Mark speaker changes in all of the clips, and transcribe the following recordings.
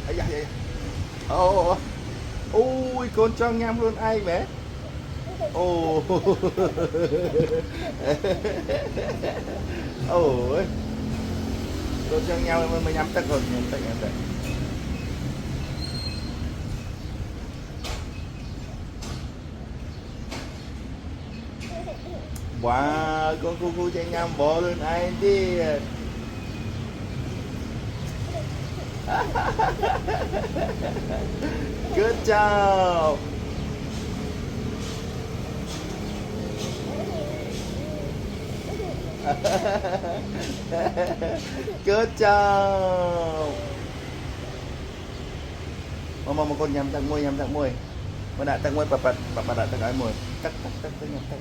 Speaker 1: ấy da, ồ ui con cho nhắm luôn ai bé ồ ôi con cho nhau mới nhắm tất rồi nhắm tất nhắm tất wow con cu cho nhau bỏ luôn ai đi good job good job mà con nhắm tặng môi mà đã tặng môi bà đã tặng cái môi tắc tắc tắc tắc nhắm tắc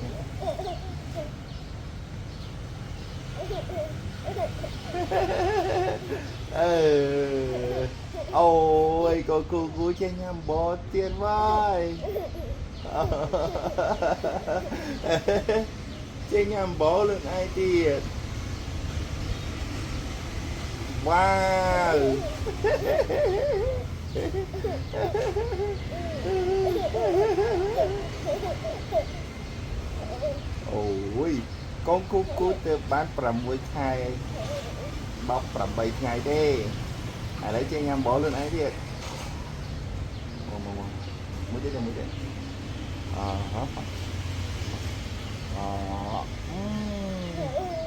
Speaker 1: ừ ôi cô cu cho nhắm bỏ tiền vai cho nhắm bỏ luôn ai tiền wow ôi con cu từ bán 6 ngày bọc 8 ngàyទេai lấy cho nhắm bỏ luôn aiទៀតមួយទៀតអឺហ៎